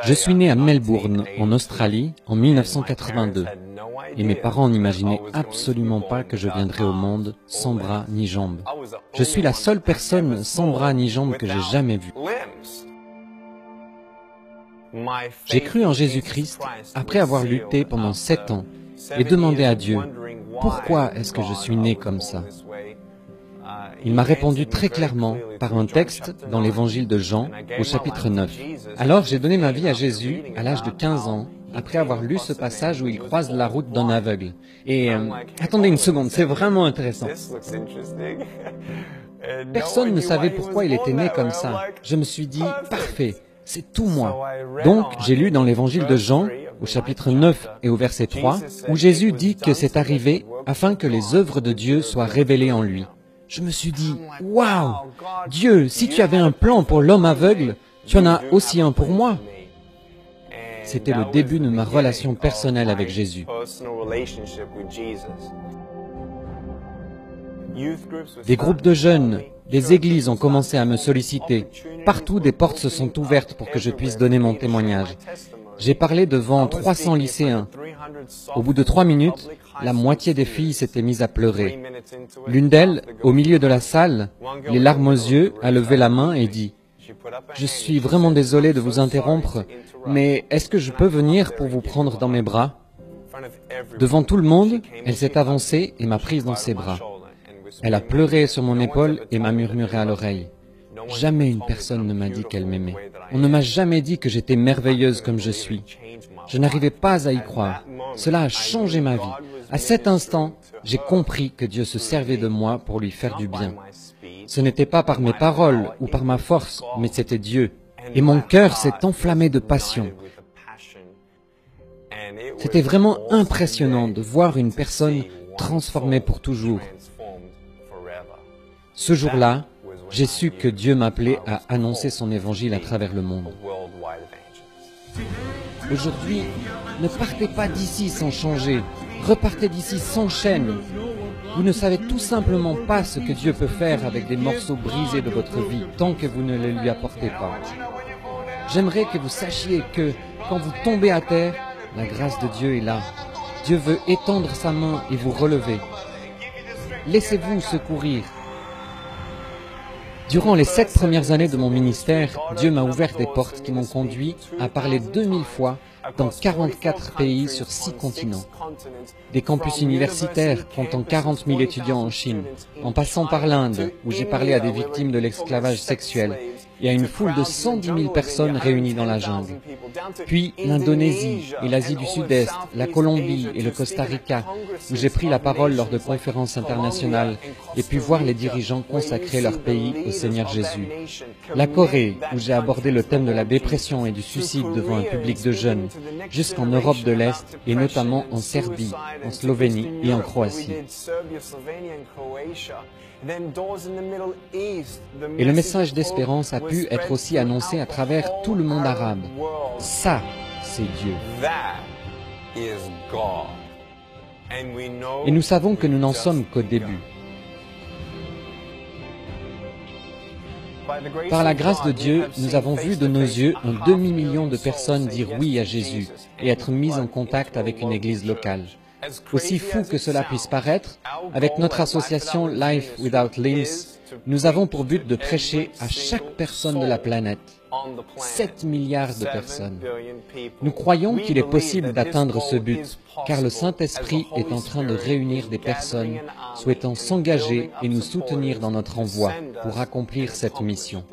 Je suis né à Melbourne, en Australie, en 1982, et mes parents n'imaginaient absolument pas que je viendrais au monde sans bras ni jambes. Je suis la seule personne sans bras ni jambes que j'ai jamais vue. J'ai cru en Jésus-Christ après avoir lutté pendant 7 ans et demandé à Dieu, pourquoi est-ce que je suis né comme ça? Il m'a répondu très clairement par un texte dans l'évangile de Jean au chapitre 9. Alors j'ai donné ma vie à Jésus à l'âge de 15 ans, après avoir lu ce passage où il croise la route d'un aveugle. Et attendez une seconde, c'est vraiment intéressant. Personne ne savait pourquoi il était né comme ça. Je me suis dit, parfait, c'est tout moi. Donc j'ai lu dans l'évangile de Jean, au chapitre 9 et au verset 3, où Jésus dit que c'est arrivé afin que les œuvres de Dieu soient révélées en lui. Je me suis dit, waouh, Dieu, si tu avais un plan pour l'homme aveugle, tu en as aussi un pour moi. C'était le début de ma relation personnelle avec Jésus. Des groupes de jeunes, des églises ont commencé à me solliciter. Partout, des portes se sont ouvertes pour que je puisse donner mon témoignage. J'ai parlé devant 300 lycéens. Au bout de 3 minutes, la moitié des filles s'étaient mises à pleurer. L'une d'elles, au milieu de la salle, les larmes aux yeux, a levé la main et dit « Je suis vraiment désolée de vous interrompre, mais est-ce que je peux venir pour vous prendre dans mes bras ?» Devant tout le monde, elle s'est avancée et m'a prise dans ses bras. Elle a pleuré sur mon épaule et m'a murmuré à l'oreille. Jamais une personne ne m'a dit qu'elle m'aimait. On ne m'a jamais dit que j'étais merveilleuse comme je suis. Je n'arrivais pas à y croire. Cela a changé ma vie. À cet instant, j'ai compris que Dieu se servait de moi pour lui faire du bien. Ce n'était pas par mes paroles ou par ma force, mais c'était Dieu. Et mon cœur s'est enflammé de passion. C'était vraiment impressionnant de voir une personne transformée pour toujours. Ce jour-là, j'ai su que Dieu m'appelait à annoncer son évangile à travers le monde. Aujourd'hui, ne partez pas d'ici sans changer. Repartez d'ici sans chaîne. Vous ne savez tout simplement pas ce que Dieu peut faire avec des morceaux brisés de votre vie tant que vous ne les lui apportez pas. J'aimerais que vous sachiez que quand vous tombez à terre, la grâce de Dieu est là. Dieu veut étendre sa main et vous relever. Laissez-vous secourir. Durant les 7 premières années de mon ministère, Dieu m'a ouvert des portes qui m'ont conduit à parler 2000 fois dans 44 pays sur 6 continents. Des campus universitaires comptant 40 000 étudiants en Chine, en passant par l'Inde, où j'ai parlé à des victimes de l'esclavage sexuel, et à une foule de 110 000 personnes réunies dans la jungle. Puis l'Indonésie et l'Asie du Sud-Est, la Colombie et le Costa Rica, où j'ai pris la parole lors de conférences internationales et pu voir les dirigeants consacrer leur pays au Seigneur Jésus. La Corée, où j'ai abordé le thème de la dépression et du suicide devant un public de jeunes, jusqu'en Europe de l'Est et notamment en Serbie, en Slovénie et en Croatie. Et le message d'espérance a pu être aussi annoncé à travers tout le monde arabe. Ça, c'est Dieu. Et nous savons que nous n'en sommes qu'au début. Par la grâce de Dieu, nous avons vu de nos yeux un demi-million de personnes dire oui à Jésus et être mises en contact avec une église locale. Aussi fou que cela puisse paraître, avec notre association Life Without Limbs, nous avons pour but de prêcher à chaque personne de la planète, 7 milliards de personnes. Nous croyons qu'il est possible d'atteindre ce but, car le Saint-Esprit est en train de réunir des personnes souhaitant s'engager et nous soutenir dans notre envoi pour accomplir cette mission.